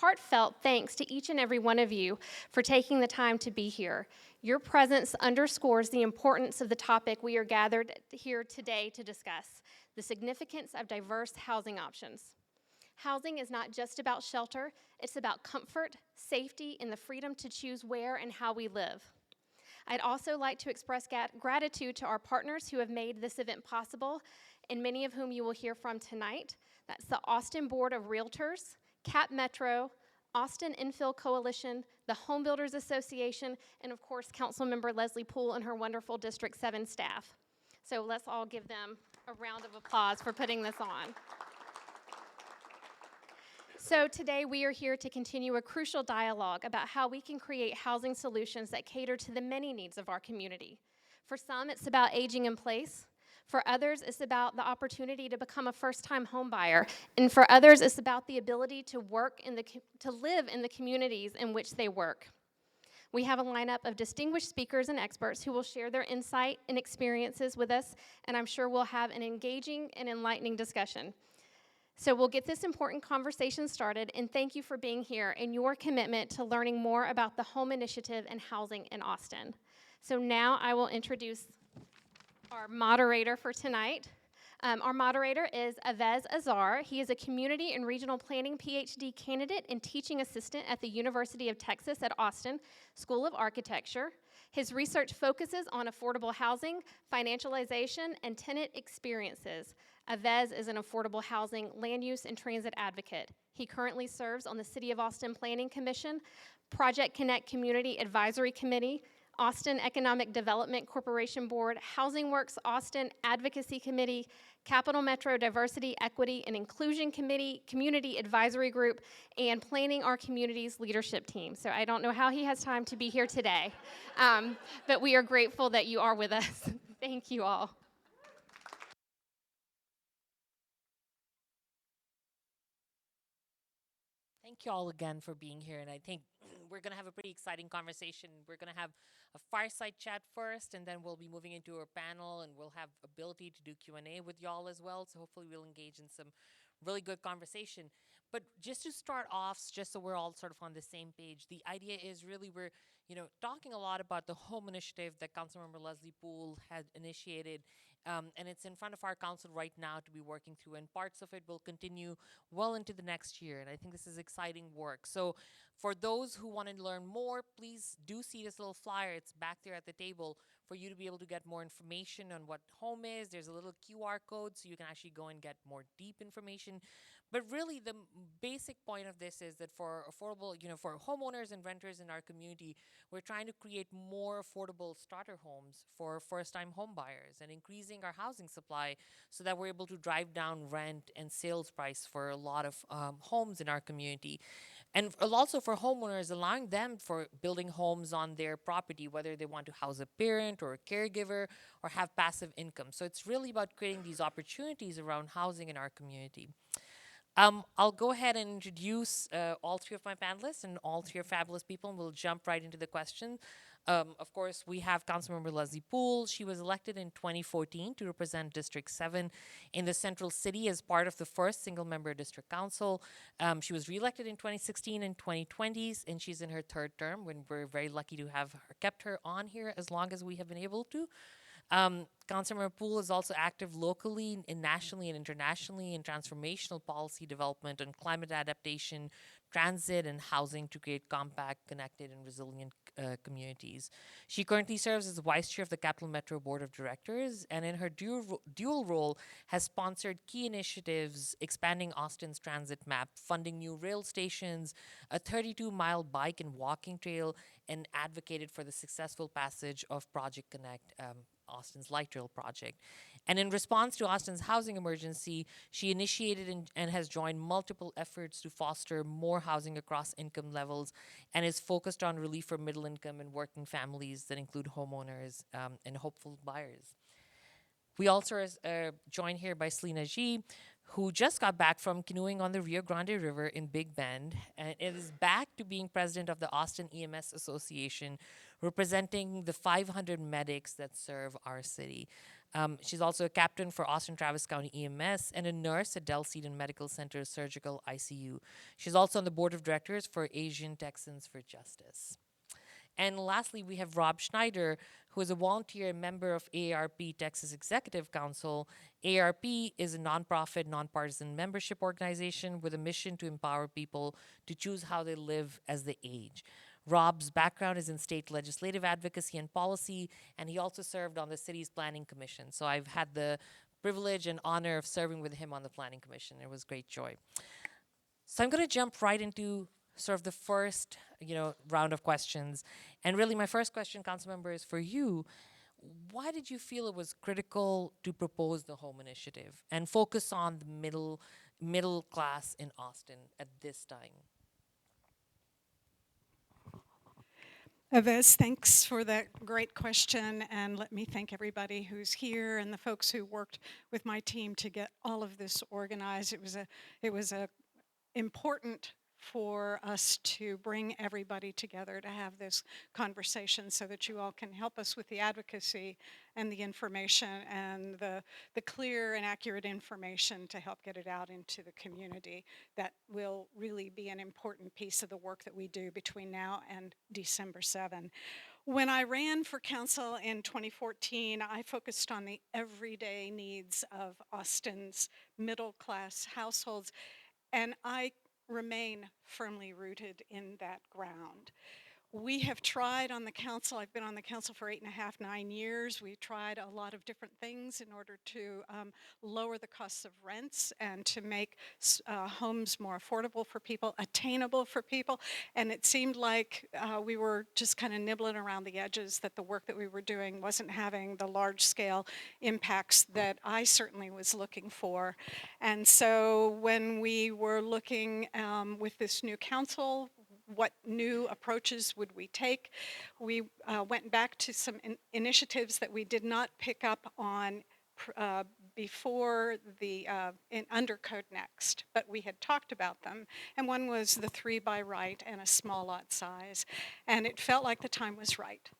heartfelt thanks to each and every one of you for taking the time to be here. Your presence underscores the importance of the topic we are gathered here today to discuss, the significance of diverse housing options. Housing is not just about shelter, it's about comfort, safety, and the freedom to choose where and how we live. I'd also like to express gratitude to our partners who have made this event possible, and many of whom you will hear from tonight. That's the Austin Board of Realtors, Cap Metro, Austin Infill Coalition, the Home Builders Association, and of course, Councilmember Leslie Poole and her wonderful District 7 staff. So let's all give them a round of applause for putting this on. So today we are here to continue a crucial dialogue about how we can create housing solutions that cater to the many needs of our community. For some, it's about aging in place. For others, it's about the opportunity to become a first-time home buyer. And for others, it's about the ability to live in the communities in which they work. We have a lineup of distinguished speakers and experts who will share their insight and experiences with us, and I'm sure we'll have an engaging and enlightening discussion. So we'll get this important conversation started, and thank you for being here and your commitment to learning more about the Home Initiative and housing in Austin. So now I will introduce our moderator for tonight. Our moderator is Awais Azhar. He is a Community and Regional Planning PhD candidate and teaching assistant at the University of Texas at Austin School of Architecture. His research focuses on affordable housing, financialization, and tenant experiences. Awais is an affordable housing, land use, and transit advocate. He currently serves on the City of Austin Planning Commission, Project Connect Community Advisory Committee, Austin Economic Development Corporation Board, Housing Works Austin Advocacy Committee, Capital Metro Diversity, Equity, and Inclusion Committee, Community Advisory Group, and planning our community's leadership team. So I don't know how he has time to be here today, but we are grateful that you are with us. Thank you all. Thank you all again for being here, and I think we're going to have a pretty exciting conversation. We're going to have a fireside chat first, and then we'll be moving into our panel, and we'll have ability to do Q&A with y'all as well, so hopefully we'll engage in some really good conversation. But just to start off, just so we're all sort of on the same page, the idea is really we're talking a lot about the home initiative that Councilmember Leslie Poole had initiated, and it's in front of our council right now to be working through, and parts of it will continue well into the next year, and I think this is exciting work. So for those who want to learn more, please do see this little flyer. It's back there at the table for you to be able to get more information on what home is. There's a little QR code so you can actually go and get more deep information. But really, the basic point of this is that for affordable, for homeowners and renters in our community, we're trying to create more affordable starter homes for first-time home buyers and increasing our housing supply so that we're able to drive down rent and sales price for a lot of homes in our community. And also for homeowners, allowing them for building homes on their property, whether they want to house a parent or a caregiver or have passive income. So it's really about creating these opportunities around housing in our community. I'll go ahead and introduce all three of my panelists and all three are fabulous people, and we'll jump right into the question. Of course, we have Councilmember Leslie Poole. She was elected in 2014 to represent District 7 in the Central City as part of the first single-member district council. She was reelected in 2016 and 2020, and she's in her third term, when we're very lucky to have kept her on here as long as we have been able to. Councilmember Poole is also active locally and nationally and internationally in transformational policy development on climate adaptation, transit, and housing to create compact, connected, and resilient communities. She currently serves as the vice chair of the Capital Metro Board of Directors, and in her dual role has sponsored key initiatives expanding Austin's transit map, funding new rail stations, a 32-mile bike and walking trail, and advocated for the successful passage of Project Connect, Austin's light rail project. And in response to Austin's housing emergency, she initiated and has joined multiple efforts to foster more housing across income levels and is focused on relief for middle income and working families that include homeowners and hopeful buyers. We also are joined here by Selena Xie, who just got back from canoeing on the Rio Grande River in Big Bend, and is back to being president of the Austin EMS Association, representing the 500 medics that serve our city. She's also a captain for Austin Travis County EMS and a nurse at Del Seaton Medical Center Surgical ICU. She's also on the board of directors for Asian Texans for Justice. And lastly, we have Rob Schneider, who is a volunteer and member of AARP Texas Executive Council. AARP is a nonprofit, nonpartisan membership organization with a mission to empower people to choose how they live as they age. Rob's background is in state legislative advocacy and policy, and he also served on the city's planning commission. So I've had the privilege and honor of serving with him on the planning commission. It was great joy. So I'm going to jump right into sort of the first, round of questions. And really, my first question, council member, is for you. Why did you feel it was critical to propose the home initiative and focus on the middle class in Austin at this time? Awais, thanks for that great question, and let me thank everybody who's here and the folks who worked with my team to get all of this organized. It was a important for us to bring everybody together to have this conversation so that you all can help us with the advocacy and the information and the clear and accurate information to help get it out into the community. That will really be an important piece of the work that we do between now and December 7. When I ran for council in 2014, I focused on the everyday needs of Austin's middle-class households, and I remain firmly rooted in that ground. We have tried on the council, I've been on the council for 8.5, 9 years. We tried a lot of different things in order to lower the costs of rents and to make homes more affordable for people, attainable for people. And it seemed like we were just kind of nibbling around the edges, that the work that we were doing wasn't having the large scale impacts that I certainly was looking for. And so when we were looking with this new council, what new approaches would we take? We went back to some initiatives that we did not pick up on before the under Code Next, but we had talked about them. And one was the 3 by right and a small lot size. And it felt like the time was right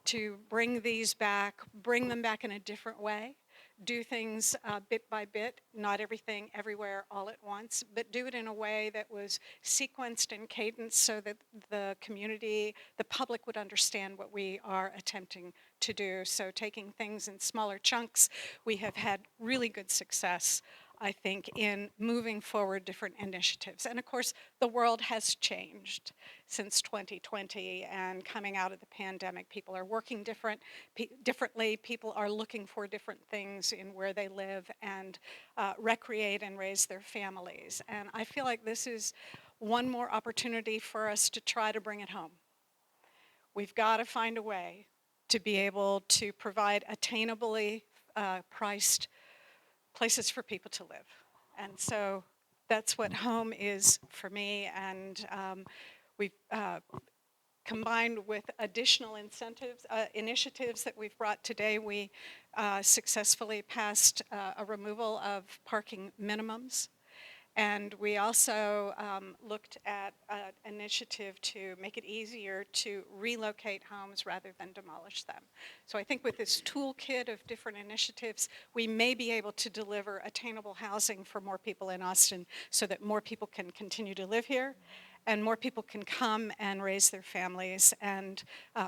to bring these back, bring them back in a different way. Do things bit by bit, not everything everywhere all at once, but do it in a way that was sequenced and cadenced so that the community, the public would understand what we are attempting to do. So taking things in smaller chunks, we have had really good success, I think, in moving forward different initiatives. And of course, the world has changed since 2020 and coming out of the pandemic. People are working differently. People are looking for different things in where they live and recreate and raise their families. And I feel like this is one more opportunity for us to try to bring it home. We've got to find a way to be able to provide attainably priced places for people to live. And so that's what home is for me. And we've combined with additional initiatives that we've brought today, we successfully passed a removal of parking minimums. And we also looked at an initiative to make it easier to relocate homes rather than demolish them. So I think with this toolkit of different initiatives, we may be able to deliver attainable housing for more people in Austin so that more people can continue to live here and more people can come and raise their families and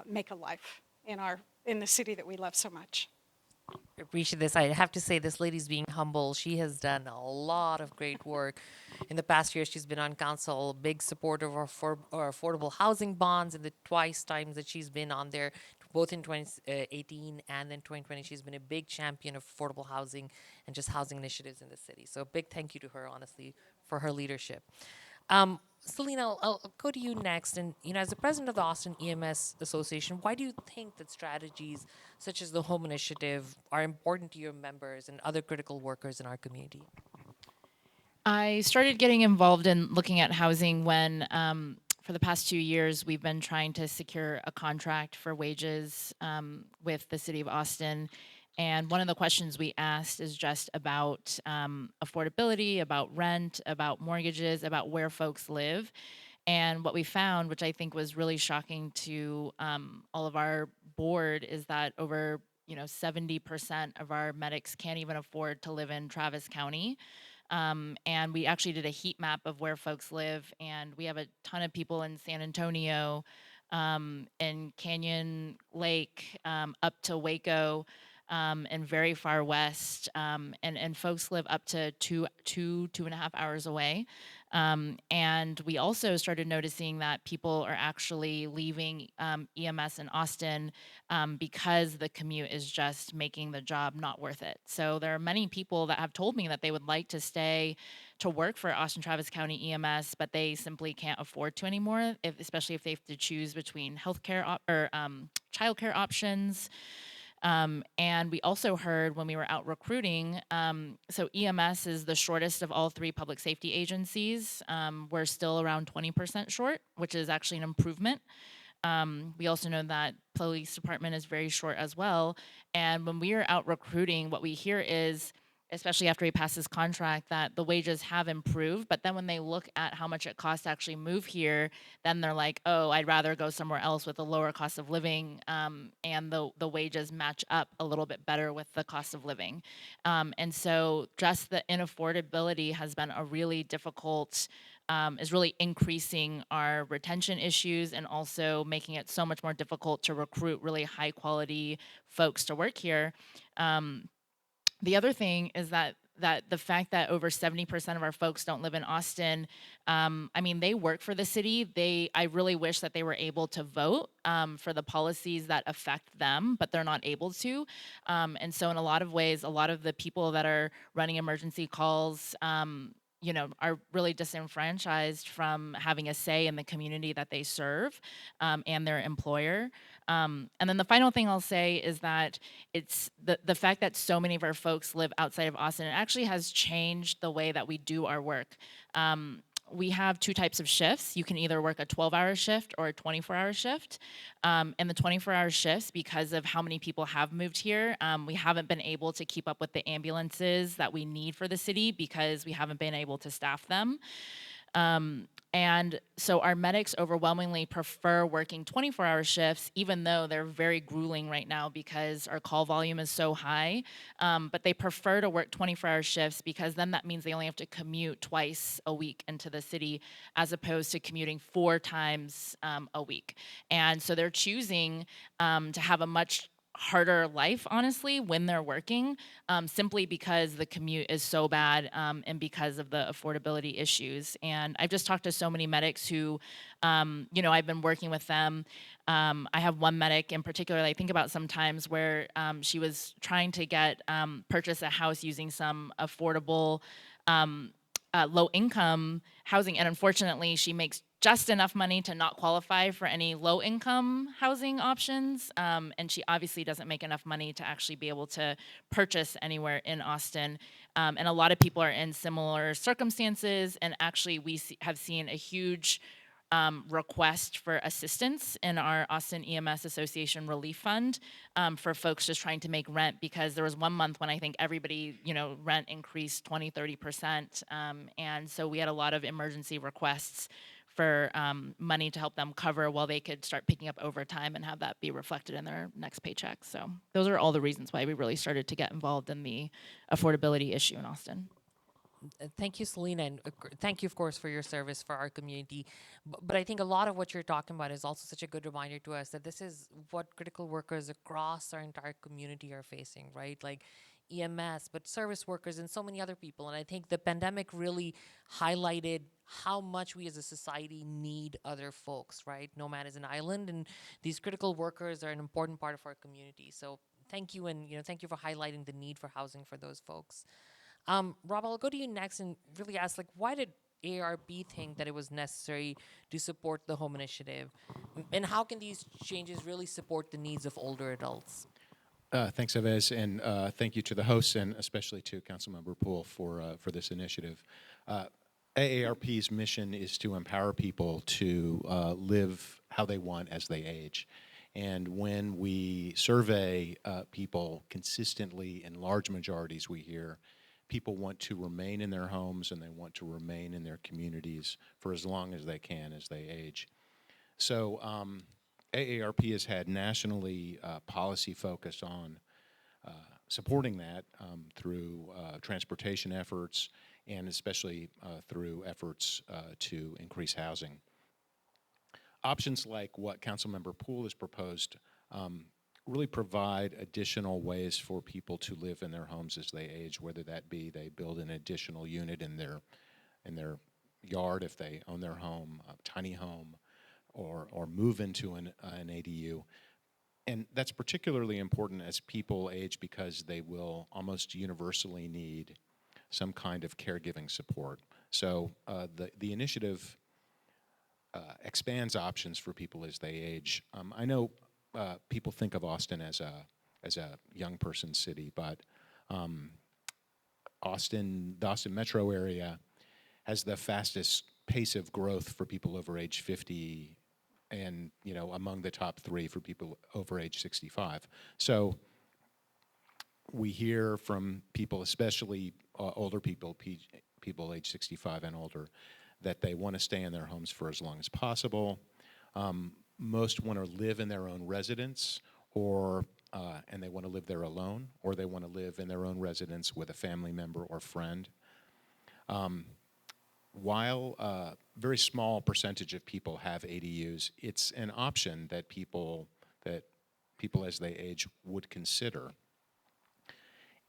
make a life in the city that we love so much. Appreciate this. I have to say, this lady's being humble. She has done a lot of great work. In the past year, she's been on council, big supporter of our affordable housing bonds, and the twice times that she's been on there, both in 2018 and then 2020, she's been a big champion of affordable housing and just housing initiatives in the city. So a big thank you to her, honestly, for her leadership. Selena, I'll go to you next. And as the president of the Austin EMS Association, why do you think that strategies such as the home initiative are important to your members and other critical workers in our community? I started getting involved in looking at housing when, for the past 2 years, we've been trying to secure a contract for wages with the city of Austin. And one of the questions we asked is just about affordability, about rent, about mortgages, about where folks live. And what we found, which I think was really shocking to all of our board, is that over 70% of our medics can't even afford to live in Travis County. And we actually did a heat map of where folks live, and we have a ton of people in San Antonio, in Canyon Lake, up to Waco, and very far west, and folks live up to 2.5 hours away. And we also started noticing that people are actually leaving EMS in Austin because the commute is just making the job not worth it. So there are many people that have told me that they would like to stay to work for Austin Travis County EMS, but they simply can't afford to anymore, especially if they have to choose between healthcare or childcare options. And we also heard when we were out recruiting, so EMS is the shortest of all three public safety agencies. We're still around 20% short, which is actually an improvement. We also know that police department is very short as well. And when we are out recruiting, what we hear is, especially after he passes contract, that the wages have improved. But then when they look at how much it costs to actually move here, then they're like, oh, I'd rather go somewhere else with a lower cost of living, and the wages match up a little bit better with the cost of living. And so just the inaffordability has been a really difficult, is really increasing our retention issues and also making it so much more difficult to recruit really high quality folks to work here. The other thing is that the fact that over 70% of our folks don't live in Austin, I mean, they work for the city. I really wish that they were able to vote for the policies that affect them, but they're not able to. And so in a lot of ways, a lot of the people that are running emergency calls, are really disenfranchised from having a say in the community that they serve, and their employer. And then the final thing I'll say is that it's the fact that so many of our folks live outside of Austin, it actually has changed the way that we do our work. We have two types of shifts. You can either work a 12-hour shift or a 24-hour shift. And the 24-hour shifts, because of how many people have moved here, we haven't been able to keep up with the ambulances that we need for the city because we haven't been able to staff them. And so our medics overwhelmingly prefer working 24-hour shifts, even though they're very grueling right now because our call volume is so high. But they prefer to work 24-hour shifts because then that means they only have to commute twice a week into the city as opposed to commuting 4 times a week. And so they're choosing to have a much harder life, honestly, when they're working, simply because the commute is so bad, and because of the affordability issues. And I've just talked to so many medics who, I've been working with them. I have one medic in particular I think about sometimes where she was trying to purchase a house using some affordable, low-income housing, and unfortunately, she makes just enough money to not qualify for any low-income housing options, and she obviously doesn't make enough money to actually be able to purchase anywhere in Austin. And a lot of people are in similar circumstances, and actually we have seen a huge request for assistance in our Austin EMS Association Relief Fund, for folks just trying to make rent, because there was one month when I think everybody, rent increased 20-30%. And so we had a lot of emergency requests for money to help them cover while they could start picking up overtime and have that be reflected in their next paycheck. So those are all the reasons why we really started to get involved in the affordability issue in Austin. Thank you, Selena, and thank you, of course, for your service for our community. But I think a lot of what you're talking about is also such a good reminder to us that this is what critical workers across our entire community are facing, right? Like EMS, but service workers and so many other people. And I think the pandemic really highlighted how much we as a society need other folks, right? No man is an island, and these critical workers are an important part of our community. So thank you, and thank you for highlighting the need for housing for those folks. Rob, I'll go to you next and really ask, why did AARP think that it was necessary to support the home initiative? And how can these changes really support the needs of older adults? Thanks, Awais, and thank you to the hosts and especially to Councilmember Poole for this initiative. AARP's mission is to empower people to live how they want as they age. And when we survey people consistently, in large majorities we hear, people want to remain in their homes and they want to remain in their communities for as long as they can as they age. So AARP has had nationally policy focus on supporting that through transportation efforts and especially through efforts to increase housing. Options like what Councilmember Poole has proposed really provide additional ways for people to live in their homes as they age, whether that be they build an additional unit in their yard if they own their home, a tiny home, or move into an ADU. And that's particularly important as people age because they will almost universally need some kind of caregiving support. So the initiative expands options for people as they age. I know people think of Austin as a young person city, but the Austin metro area has the fastest pace of growth for people over age 50, and among the top 3 for people over age 65. So we hear from people, especially older people, people age 65 and older, that they want to stay in their homes for as long as possible. Most want to live in their own residence, and they want to live there alone, or they want to live in their own residence with a family member or friend. While a very small percentage of people have ADUs, it's an option that people as they age would consider.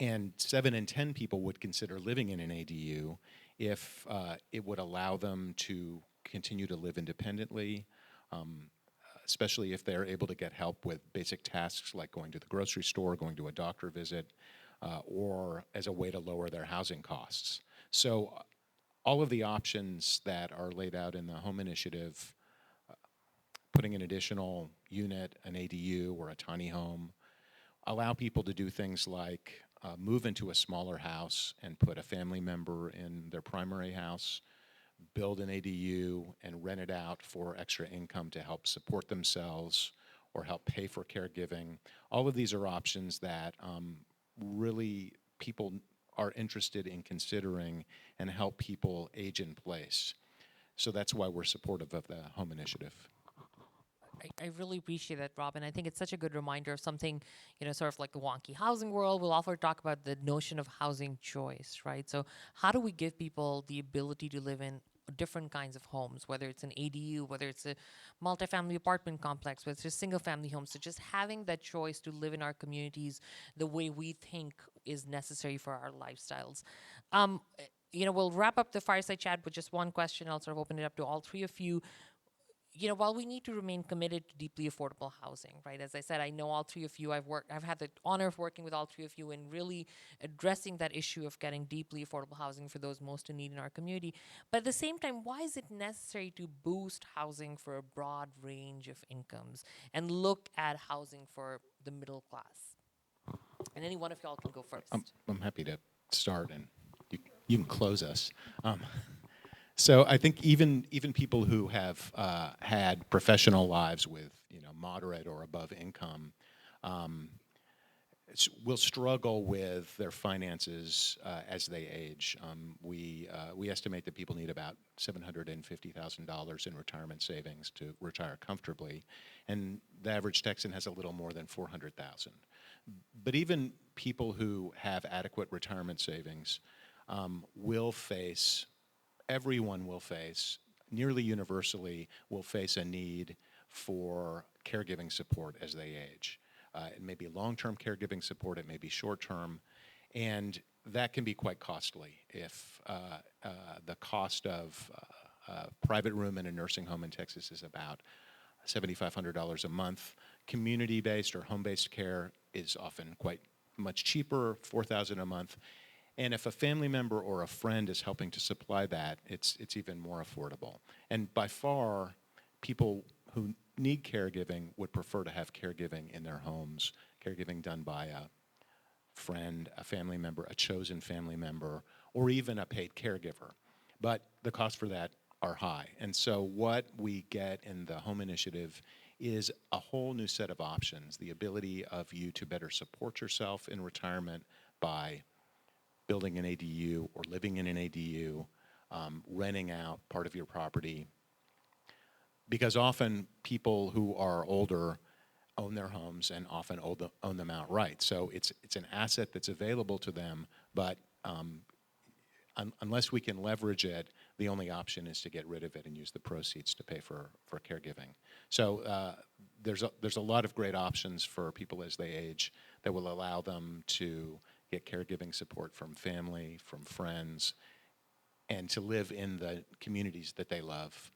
And 7 in 10 people would consider living in an ADU if it would allow them to continue to live independently, especially if they're able to get help with basic tasks like going to the grocery store, going to a doctor visit, or as a way to lower their housing costs. So all of the options that are laid out in the home initiative, putting an additional unit, an ADU or a tiny home, allow people to do things like move into a smaller house and put a family member in their primary house, build an ADU and rent it out for extra income to help support themselves or help pay for caregiving. All of these are options that really people are interested in considering and help people age in place. So that's why we're supportive of the home initiative. I really appreciate that, Robin. I think it's such a good reminder of something, sort of like the wonky housing world. We'll often talk about the notion of housing choice, right? So how do we give people the ability to live in different kinds of homes, whether it's an ADU, whether it's a multifamily apartment complex, whether it's a single family home. So just having that choice to live in our communities the way we think is necessary for our lifestyles. We'll wrap up the fireside chat with just one question. I'll sort of open it up to all 3 of you. While we need to remain committed to deeply affordable housing, right? As I said, I know all 3 of you. I've had the honor of working with all 3 of you in really addressing that issue of getting deeply affordable housing for those most in need in our community. But at the same time, why is it necessary to boost housing for a broad range of incomes and look at housing for the middle class? And any one of y'all can go first. I'm happy to start, and you can close us. So I think even people who have had professional lives with moderate or above income will struggle with their finances as they age. We estimate that people need about $750,000 in retirement savings to retire comfortably, and the average Texan has a little more than $400,000. But even people who have adequate retirement savings everyone will face, nearly universally, will face a need for caregiving support as they age. It may be long-term caregiving support, it may be short-term, and that can be quite costly if the cost of a private room in a nursing home in Texas is about $7,500 a month. Community-based or home-based care is often quite much cheaper, $4,000 a month. And if a family member or a friend is helping to supply that, it's even more affordable. And by far, people who need caregiving would prefer to have caregiving in their homes, caregiving done by a friend, a family member, a chosen family member, or even a paid caregiver. But the costs for that are high. And so what we get in the home initiative is a whole new set of options, the ability of you to better support yourself in retirement by building an ADU or living in an ADU, renting out part of your property. Because often people who are older own their homes and often own them outright. So it's an asset that's available to them, but unless we can leverage it, the only option is to get rid of it and use the proceeds to pay for caregiving. So there's a lot of great options for people as they age that will allow them to get caregiving support from family, from friends, and to live in the communities that they love.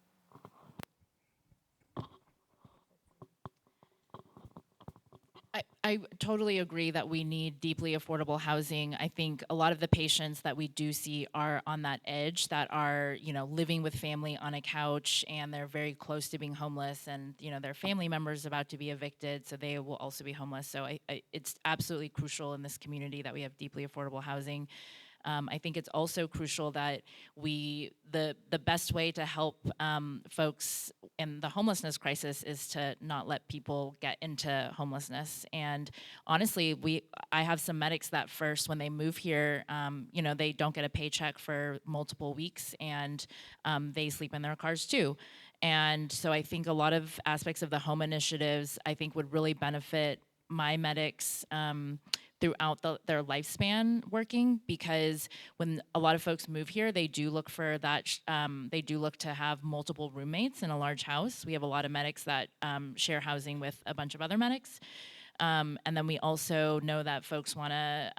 I totally agree that we need deeply affordable housing. I think a lot of the patients that we do see are on that edge, that are, living with family on a couch, and they're very close to being homeless, and, their family members about to be evicted, so they will also be homeless. So it's absolutely crucial in this community that we have deeply affordable housing. I think it's also crucial that the best way to help folks in the homelessness crisis is to not let people get into homelessness. And honestly, I have some medics that first, when they move here, they don't get a paycheck for multiple weeks, and they sleep in their cars too. And so I think a lot of aspects of the home initiatives, I think, would really benefit my medics throughout their lifespan working, because when a lot of folks move here, they do look for that, they do look to have multiple roommates in a large house. We have a lot of medics that share housing with a bunch of other medics. And then we also know that folks want to,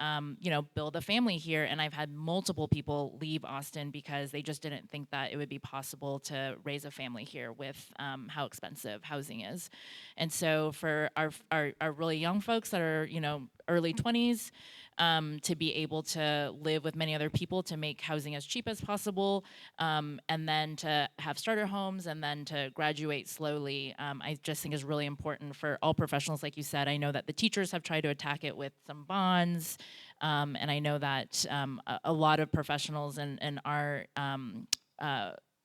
build a family here. And I've had multiple people leave Austin because they just didn't think that it would be possible to raise a family here with how expensive housing is. And so for our really young folks that are, early 20s, to be able to live with many other people, to make housing as cheap as possible, and then to have starter homes, and then to graduate slowly, I just think is really important for all professionals. Like you said, I know that the teachers have tried to attack it with some bonds, and I know that a lot of professionals in our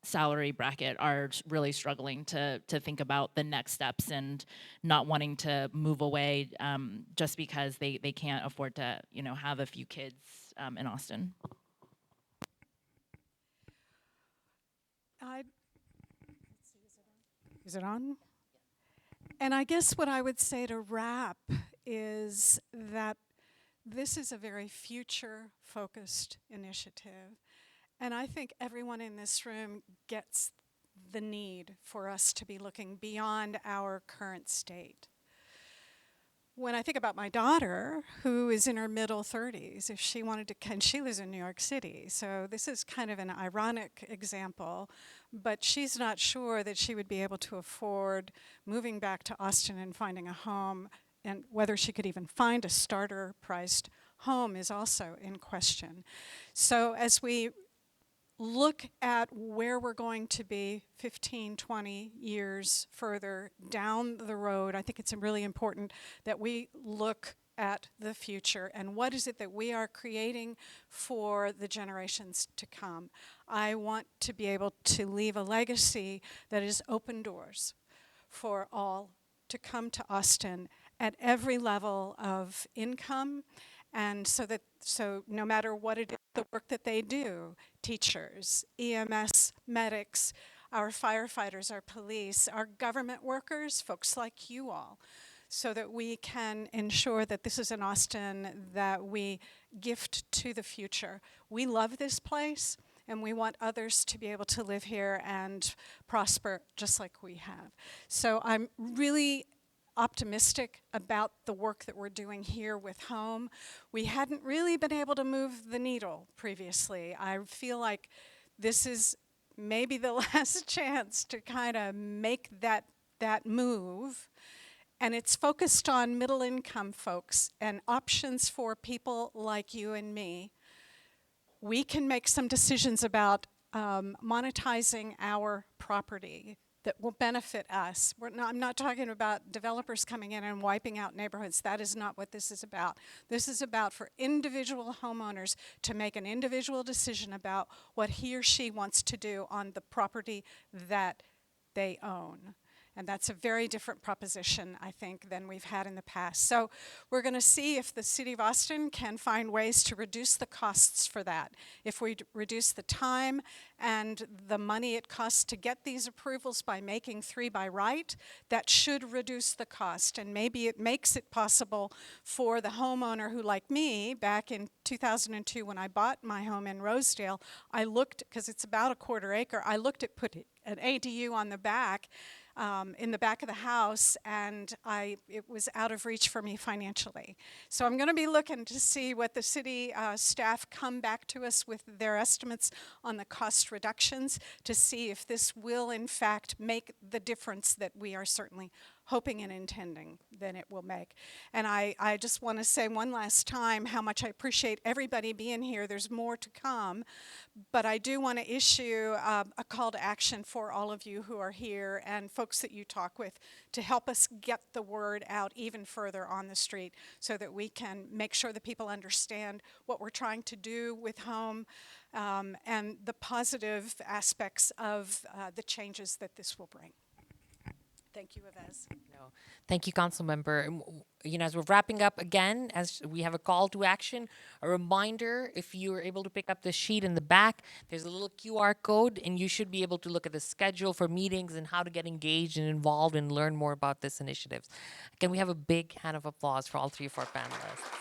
salary bracket are really struggling to think about the next steps, and not wanting to move away just because they can't afford to have a few kids in Austin. Is it on? And I guess what I would say to wrap is that this is a very future-focused initiative. And I think everyone in this room gets the need for us to be looking beyond our current state. When I think about my daughter, who is in her middle 30s, if she wanted to, and she lives in New York City, so this is kind of an ironic example, but she's not sure that she would be able to afford moving back to Austin and finding a home, and whether she could even find a starter-priced home is also in question. So as we look at where we're going to be 15, 20 years further down the road, I think it's really important that we look at the future and what is it that we are creating for the generations to come. I want to be able to leave a legacy that is open doors for all to come to Austin at every level of income, and so no matter what it is, the work that they do, teachers, EMS medics, our firefighters, our police, our government workers, folks like you all, so that we can ensure that this is an Austin that we gift to the future. We love this place, and we want others to be able to live here and prosper just like we have. So I'm really optimistic about the work that we're doing here with home. We hadn't really been able to move the needle previously. I feel like this is maybe the last chance to kind of make that move. And it's focused on middle income folks and options for people like you and me. We can make some decisions about monetizing our property that will benefit us. I'm not talking about developers coming in and wiping out neighborhoods. That is not what this is about. This is about for individual homeowners to make an individual decision about what he or she wants to do on the property that they own. And that's a very different proposition, I think, than we've had in the past. So we're going to see if the City of Austin can find ways to reduce the costs for that. If we reduce the time and the money it costs to get these approvals by making 3 by right, that should reduce the cost. And maybe it makes it possible for the homeowner who, like me, back in 2002 when I bought my home in Rosedale, I looked, because it's about a 1/4 acre, I looked at putting an ADU on the back, in the back of the house, and it was out of reach for me financially. So I'm going to be looking to see what the city staff come back to us with their estimates on the cost reductions, to see if this will in fact make the difference that we are certainly hoping and intending that it will make. And I just want to say one last time how much I appreciate everybody being here. There's more to come, but I do want to issue a call to action for all of you who are here and folks that you talk with to help us get the word out even further on the street so that we can make sure that people understand what we're trying to do with home and the positive aspects of the changes that this will bring. Thank you, Awais. No. Thank you, Council Member. As we're wrapping up again, as we have a call to action, a reminder, if you are able to pick up the sheet in the back, there's a little QR code, and you should be able to look at the schedule for meetings and how to get engaged and involved and learn more about this initiative. Can we have a big hand of applause for all 3 of our panelists?